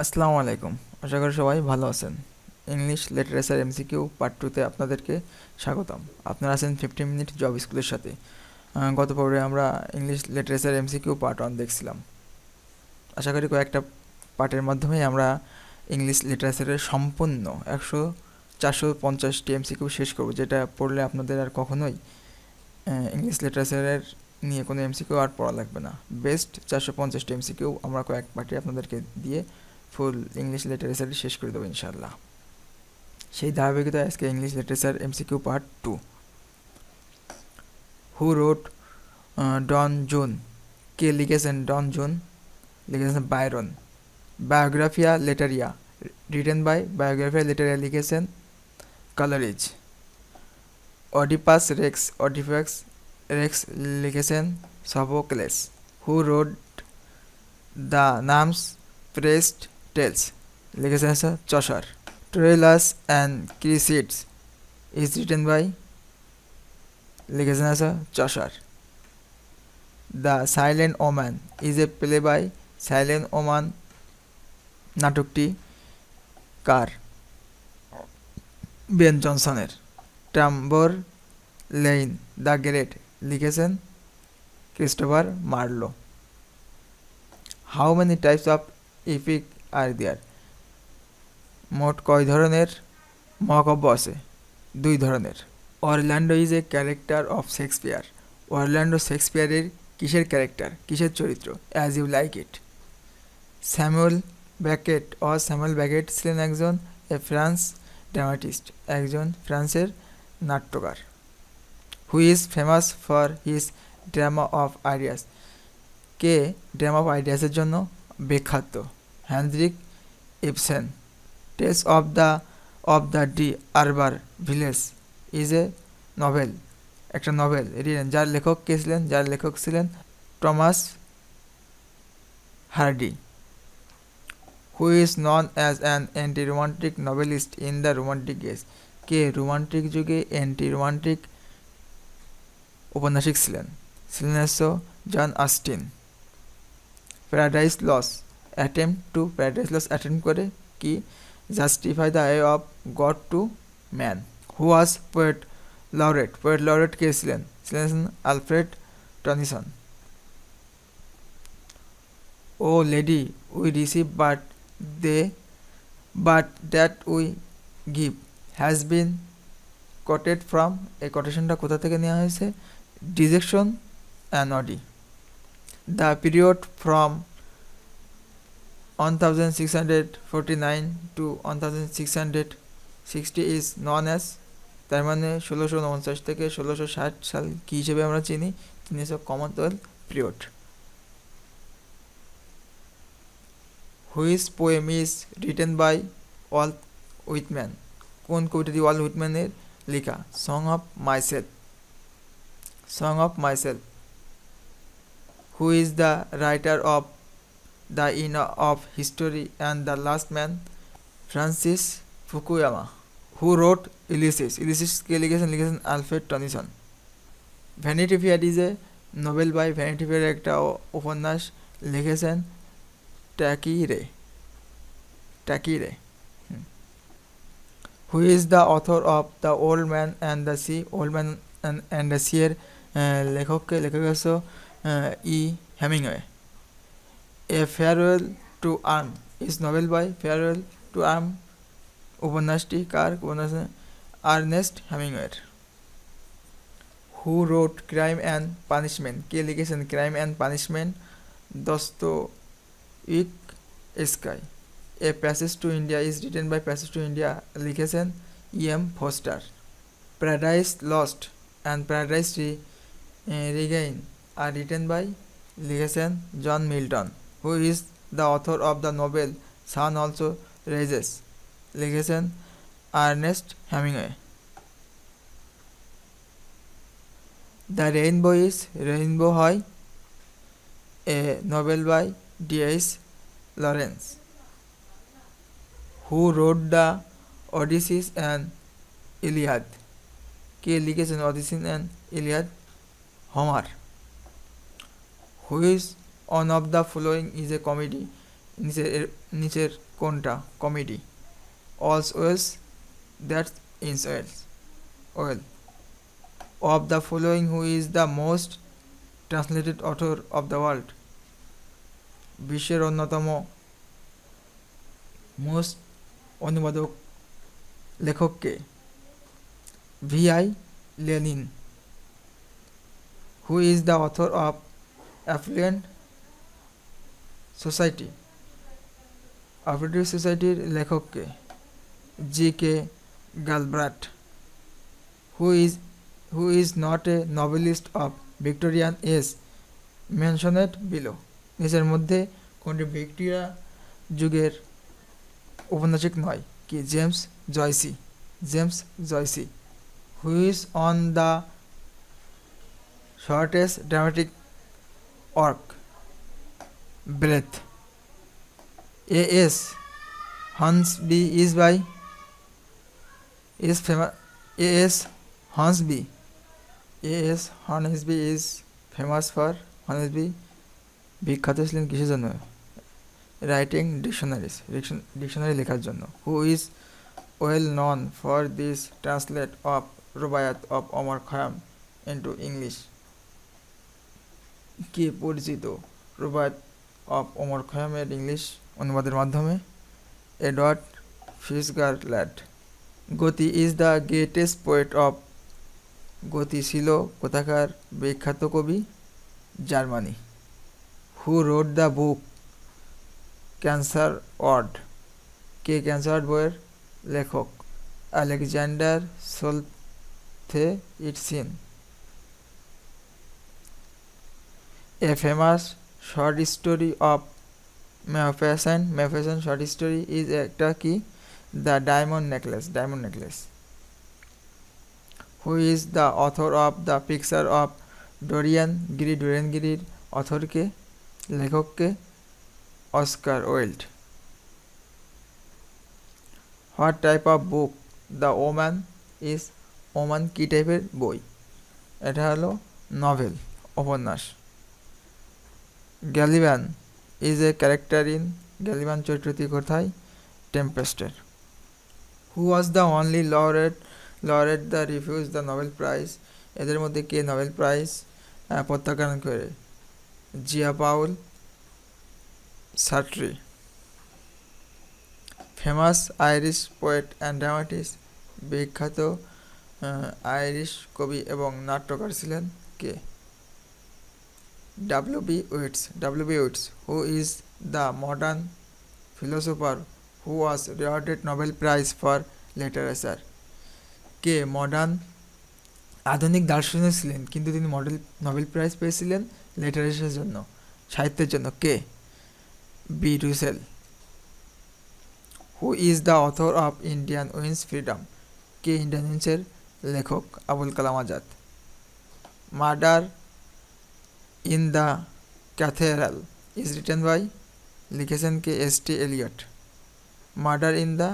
আসসালামু আলাইকুম। আশা করি সবাই ভালো আছেন। ইংলিশ লিটারেচার এমসিকিউ পার্ট 2 তে আপনাদেরকে স্বাগতম। আপনারা আছেন 15 মিনিট জব স্কুলের সাথে। গত পর্বে আমরা ইংলিশ লিটারেচার এমসিকিউ পার্ট 1 দেখছিলাম। আশা করি কয়েকটা পার্টের মাধ্যমেই আমরা ইংলিশ লিটারেচারের সম্পূর্ণ 450টি এমসিকিউ শেষ করব, যেটা পড়লে আপনাদের আর কখনোই ইংলিশ লিটারেচারের নিয়ে কোনো এমসিকিউ আর পড়া লাগবে না। বেস্ট 450টি এমসিকিউ আমরা কয়েক পার্টে আপনাদেরকে দিয়ে ফুল ইংলিশ লিটারেচার শেষ করে দেবো ইনশাল্লাহ। সেই ধারাবাহিকতায় আজকে English literature MCQ part 2। Who wrote Don Juan? কে লিখেছেন ডন জুন? লিখেছেন Byron. Biographia Literaria written by Biographia Literaria লিখেছেন কালারিজ। অডিপাস রেক্স অডিফ্যাক্স রেক্স লিখেছেন Sophocles. Who wrote the Nun's Priest tales লিখেছেন Chaucer. Troilus and Criseyde's is written by লিখেছেন Chaucer. The silent woman is a play by silent woman নাটকটি কার? Ben জনসনের। Tamburlaine the great লিখেছেন Christopher Marlowe. How many types of epic are there? মোট কয় ধরনের মহাকাব্য আছে? 2 ধরনের। Orlando is a character of Shakespeare. Orlando শেক্সপিয়ারের কিসের ক্যারেক্টার, কিসের চরিত্র? As you like it. Samuel Beckett ছিলেন একজন ফ্রান্স ড্রামাটিস্ট, একজন ফ্রান্সের নাট্যকার। Who is famous for his drama of ideas? কে ড্রামা অফ আইডিয়াসের জন্য বিখ্যাত? Henrik Ibsen. Tess of the d'Urbervilles is a novel, একটা নভেল যার লেখক কে ছিলেন? যার লেখক ছিলেন Thomas Hardy. Who is known as an anti romantic novelist in the romantic age? কে রোমান্টিক যুগে অ্যান্টি রোমান্টিক উপন্যাসিক ছিলেন? John Austen. Paradise lost attempt করে কি? Justify the way of God to man. Who was poet laureate কে ছিলেন? Alfred Tennyson. O lady we receive but that we give has been quoted from? এই কোটেশনটা কোথা থেকে নেওয়া হয়েছে? Dejection and ode. The period from 1649 to 1660 is known as, তার মানে 1649 থেকে 1660 সাল কী হিসেবে আমরা চিনি? Commonwealth period. Which poem is written by Walt Whitman? কোন কবিতাটি ওয়াল্ট হুইটম্যানের লেখা? Song of myself. Who is the writer of the end of history and the last man? Francis Fukuyama. Who wrote Ulysses কে লিখেছেন? Alfred Tennyson. Vanity Fair is a novel by Vanity Fair একটা উপন্যাস লিখেছেন Thackeray. Who is the author of the old man and the sea? Old man and the C এর লেখক হচ্ছে E Hemingway. A farewell to arm is novel by farewell to arm উপন্যাসটি কার? Ernest হেমিংওয়ের। Who wrote crime and punishment? কে লিখেছেন crime and punishment? Dostoevsky. A passage to India is written by passage to India লিখেছেন M Forster. Paradise lost and paradise regain are written by লিখেছেন John Milton. Who is the author of the novel sun also rises লিখেছেন Ernest Hemingway. The rainbow হয় a novel by D H. Lawrence. Who wrote the Odyssey and Iliad? কে লিখেছেন Odyssey and Iliad? Homer. Who is one of the following is a comedy? নিচের কোনটা কমেডি? All's well, that's ends well. Of the following who is the most translated author of the world? বিশ্বের অন্যতম most অনুবাদক লেখককে? V.I. Lenin. Who is the author of Affluent Society? Affluent Society লেখককে? G.K. Galbraith. Who is not a novelist of Victorian age mentioned below? নিচের মধ্যে কোনটি Victoria যুগের ঔপন্যাসিক নয়? কি? James জয়সি। Who is on the shortest dramatic arc? Breath. A.S. Hornsby is by is famous. A.S. Hornsby. A.S. Hornsby is famous for Hornsby বিখ্যাত ছিলেন কিসের জন্য? রাইটিং ডিকশনারি লেখার জন্য। Who is well known for this translate of Rubaiyat of Omar Khayyam into English? কে পরিচিত Rubaiyat of Omar খয়ামের English অনুবাদের মাধ্যমে? Edward FitzGerald. Goethe is the greatest poet of Goethe ছিল কোথাকার বিখ্যাত কবি? Germany. Who wrote the book cancer ward? কে ক্যান্সার বইয়ের লেখক? Alexander Solzhenitsyn. A famous short story of Maupassant short story is একটা কি? The Diamond Necklace. Who is the author of the picture of Dorian Gray? অথরকে? লেখককে? Oscar Wilde. What type of book the Omen is? Omen কি টাইপের বই? এটা হলো novel, উপন্যাস। Caliban is a character in? Caliban চরিত্রটি কোথায়? টেম্পেস্টের। Who was the only laureate the refuse the Nobel prize? এদের মধ্যে কে নোবেল প্রাইজ প্রত্যাখ্যান করে? Jean Paul Sartre. Famous Irish poet and dramatist? বিখ্যাত আইরিশ কবি এবং নাট্যকার ছিলেন কে? W.B. Yeats. Who is the modern philosopher who was awarded Nobel Prize for Literature? K modern আধুনিক দার্শনিক ছিলেন কিন্তু তিনি নোবেল প্রাইজ পেয়েছিলেন লিটারেচারের জন্য, সাহিত্যের জন্য? কে? B. Russell. Who is the author of Indian wins freedom? কে ইন্ডিয়ান উইন্সের লেখক? Abul Kalam Azad. Murder in the cathedral is written by? লিখেছেন কে? S.T. Eliot. Murder in the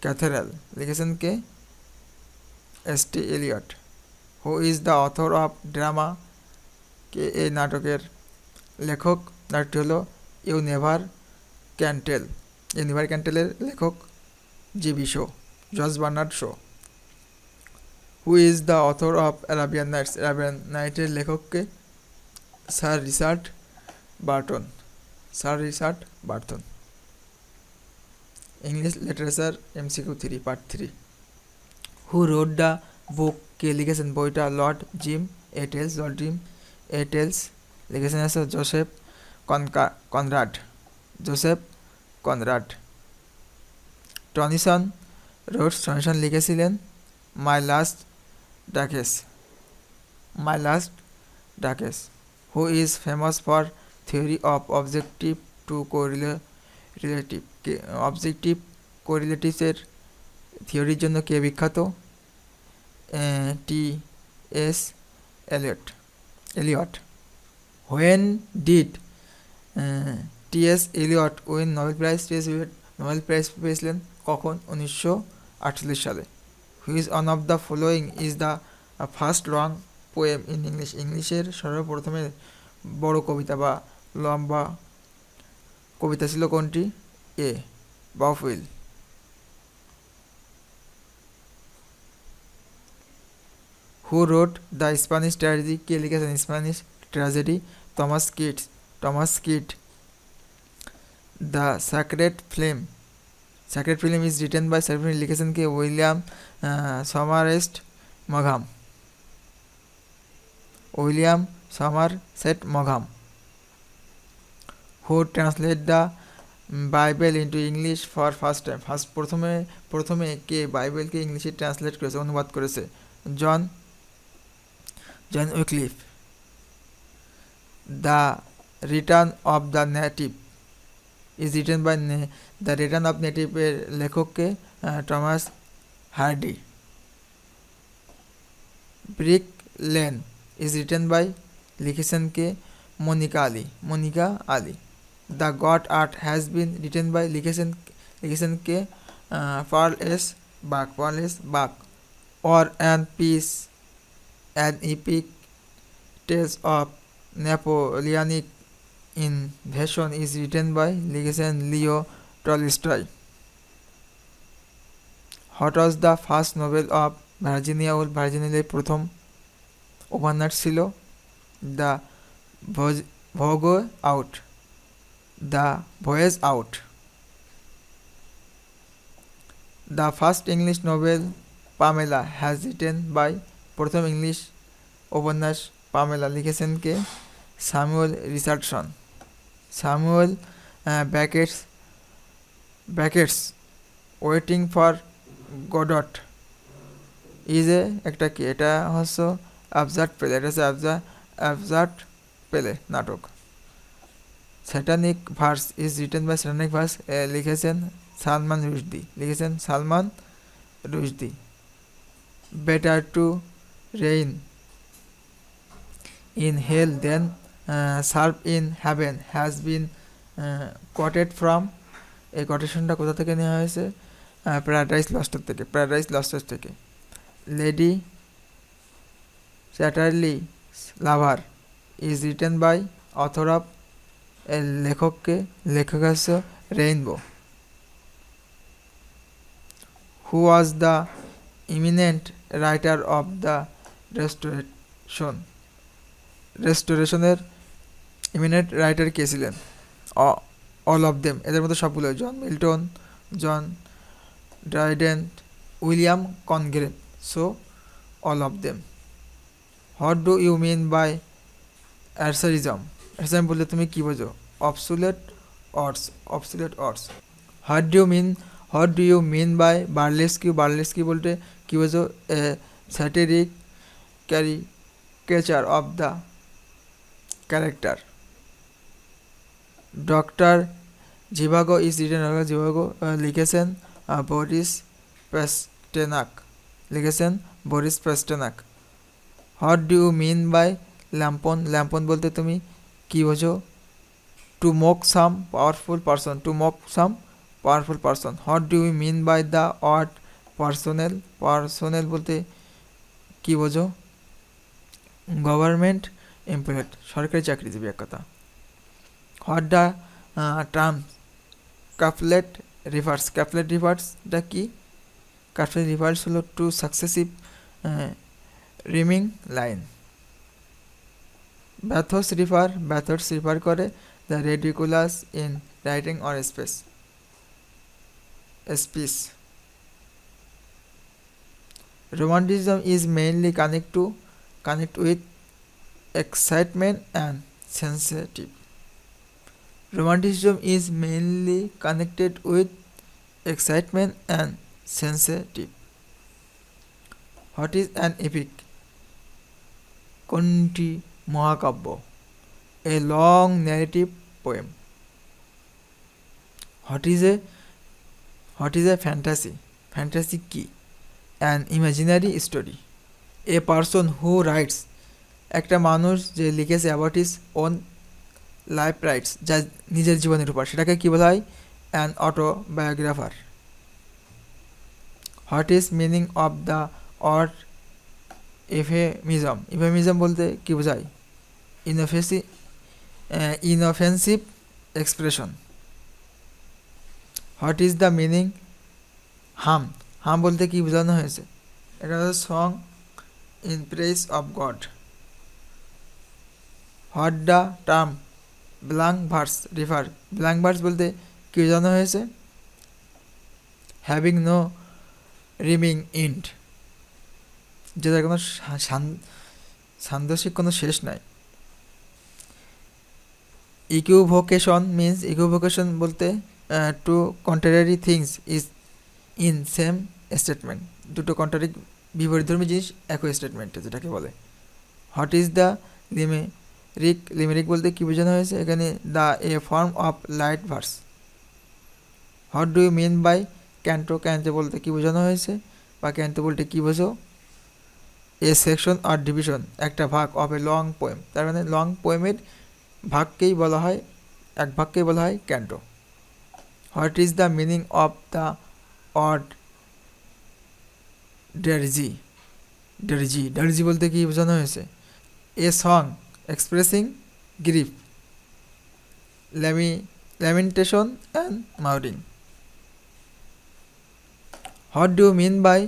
cathedral লিখেছেন কে? S.T. Eliot. Who is the author of drama? কে এই নাটকের লেখক? নাটকটি হলো ইউ নেভার ক্যান্টেলের লেখক G.B. Shaw, George Bernard Shaw. Who is the author of Arabian নাইটের লেখককে? Sir Richard Burton. English literature MCQ 3 part 3। Who wrote the book? কে লিখেছেন বইটা? লর্ড জিম এটেলস। লিখেছেন আছে জোসেফ কনরাড। টনিসন লিখেছিলেন my last duchess. Who is famous for theory of objective to কোরিলেটিভসের থিওরির জন্য কে বিখ্যাত? T.S. Eliot. When did T.S. Eliot win Nobel prize পেয়েছিলেন কখন? 1948 সালে। Which one of the following is the first long poem in ইংলিশের সর্বপ্রথমে বড় কবিতা বা লম্বা কবিতা ছিল কোনটি? A Beowulf. Who wrote the Spanish tragedy? কে লিখেছেন Spanish tragedy? Thomas Kyd. The sacred film is written by লিখেছেন কে? উইলিয়াম সমারসেট মঘাম। Who translate the Bible into English for first time? প্রথমে কে বাইবেলকে ইংলিশে ট্রান্সলেট করেছে, অনুবাদ করেছে? John Wycliffe. The return of the native is written by the return of নেটিভের লেখককে? Thomas Hardy. Brick lane is written by লিখেছেন কে? Monica Ali. The good earth has been written by লিখেছেন কে? Pearl S Buck. War and peace an epic tales of Napoleonic invasion is written by লিখেছেন Leo Tolstoy. What was the first novel of Virginia Woolf? ভার্জিনিয়ার প্রথম উপন্যাস ছিল the voyage out. The first English novel Pamela has written by? প্রথম English উপন্যাস Pamela লিখেছেন কে? Samuel Richardson. Samuel Beckett's waiting for Godot is একটা কি? এটা হচ্ছে অ্যাবসার্ড প্লে। এটা হচ্ছে অ্যাবসার্ড প্লে নাটক। Satanic verse is written by লিখেছেন Salman Rushdie. Better to reign in hell than serve in heaven has been quoted from? এই কোটেশনটা কোথা থেকে নেওয়া হয়েছে? প্যারাডাইস লস্টের থেকে। Lady Chatterley lover is written by? Author of লেখক আছে rainbow. Who was the eminent writer of the রেস্টোরেশনের ইমিনেন্ট রাইটার কে ছিলেন? অল অফ দেম, এদের মধ্যে সবগুলো। John Milton, John Dryden, William Congreve. So all of them. What do you mean by archaism? বলতে তুমি কি বোঝো? Obsolete words. What do you mean by burlesque বলতে কি বোঝো? A satiric caricature of the character. Doctor Zhivago is written লিখেছেন Boris Pasternak. What do you mean by lampoon বলতে তুমি কি বোঝো? To mock some powerful person. What do you mean by the word personnel বলতে কি বোঝো? Government employed, সরকারি চাকরিজীবী এক কথা। হোয়াট দ্য টার্ম কাপলেট রিভার্সটা কি? কাপলেট রিভার্স হলো two successive rhyming line. Bathos refer করে the ridiculous in writing or speech. Romanticism is mainly connect with excitement and sensitive. Romanticism is mainly connected with excitement and sensitive. What is an epic? কোনটি মহাকাব্য? A long narrative poem. What is a fantasy? Fantasy কি? An imaginary story. A person who writes, একটা মানুষ যে লিখেছে about his own life writes, যা নিজের জীবনের উপর, সেটাকে কি বলা হয়? An autobiographer. What is meaning of the word euphemism বলতে কি বোঝায়? Inoffensive expression. What is the meaning hymn? Hymn বলতে কি বোঝানো হয়েছে? এটা হচ্ছে song in praise of God. What the term blank verse refer? Blank verse বলতে কি বোঝানো হয়েছে? হ্যাভিং নো রিমিং ইন্ড, যেটার কোনো সান্দর্শিক কোনো শেষ নাই। ইকুইভোকেশন মিন্স, ইকুইভোকেশন বলতে two contrary things is in same statement, দুটো কন্ট্রারি বিপরীতধর্মী জিনিস একই স্টেটমেন্টে, যেটাকে বলে। What is the limerick? Limerick বলতে কি বোঝানো হয়েছে এখানে? The a form of light verse. What do you mean by canto? Canto বলতে কি বোঝানো হয়েছে, বা ক্যান্টো বলতে কি বোঝো? এ সেকশন আর ডিভিশন, একটা ভাগ, অফ এ লং পোয়েম, তার মানে লং পোয়েমের ভাগকেই বলা হয়, এক ভাগকেই বলা হয় canto. What is the meaning of the word dirge? Dirge, dirge বলতে কি বোঝানো হয়েছে? A song expressing grief, lamentation and mourning. What do mean by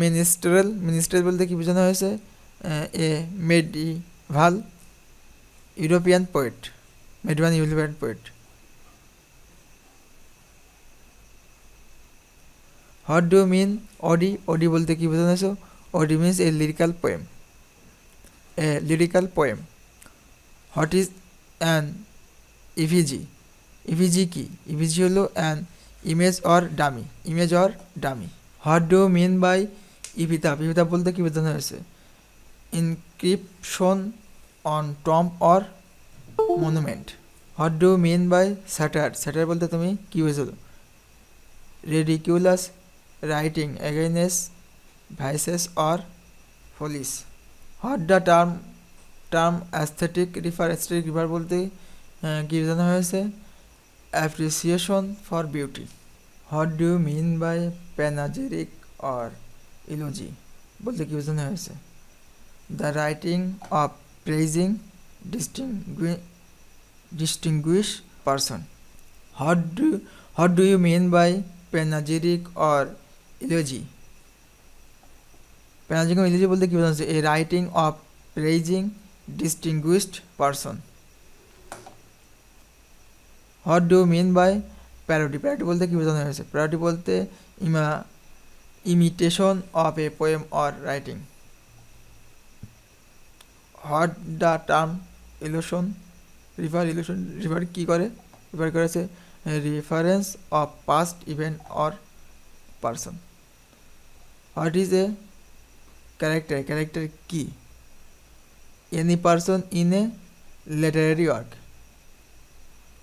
minstrel? Minstrel বলতে কি বোঝানো হয়েছে? A medieval European poet, medieval European poet. What do mean ode? Ode বলতে কি বোঝানো হয়েছে? Ode means a lyrical poem, a lyrical poem. What is an effigy? Effigy কি? Effigy হলো an image or dummy, image or dummy. What do mean by epitaph? Epitaph বলতে কি বোঝানো হয়েছে? Inscription on tomb or monument. What do mean by satire? Satire বলতে তুমি কি বোঝো? Ridiculous writing against vices or follies. What the term aesthetic refer? Aesthetic refer বলতে কি বোঝানো হয়েছে? Appreciation for beauty. What do you mean by panegyric or eulogy? বলতে কি বোঝানো হয়েছে? The writing of praising distinguish person. What do you mean by panegyric or eulogy? Panegyric or eulogy বলতে কি বোঝানো হয়েছে? A writing of praising distinguished person. What do mean by parody? Parody বলতে কি বোঝানো হয়েছে? প্যারোডি বলতে imitation of a poem or writing. What the term allusion refer? Allusion refer কি করে? রিফার করেছে reference of past event or person. What is a character? Character কি? Any person in a literary work.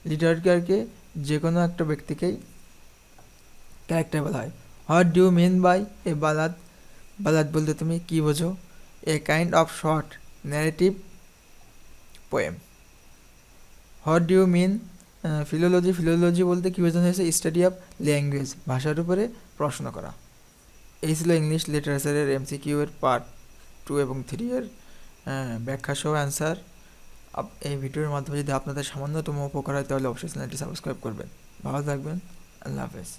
Literary ওয়ার্কে যে কোনো একটা ব্যক্তিকেই character বলা হয়। What do mean by a ballad? Ballad বলতে তুমি কি বোঝো? A kind of short narrative poem. What do you mean philology? Philology বলতে কি বোঝানো হয়েছে? স্টাডি অফ ল্যাঙ্গুয়েজ, ভাষার উপরে পড়াশোনা করা। এই ছিল ইংলিশ লিটারেচারের MCQ এর পার্ট 2 এবং 3 এর ব্যাখ্যা সহ অ্যান্সার। এই ভিডিওর মাধ্যমে যদি আপনাদের সামান্যতম উপকার হয় তাহলে অবশ্যই চ্যানেলটি সাবস্ক্রাইব করবেন। ভালো থাকবেন, আল্লাহ হাফেজ।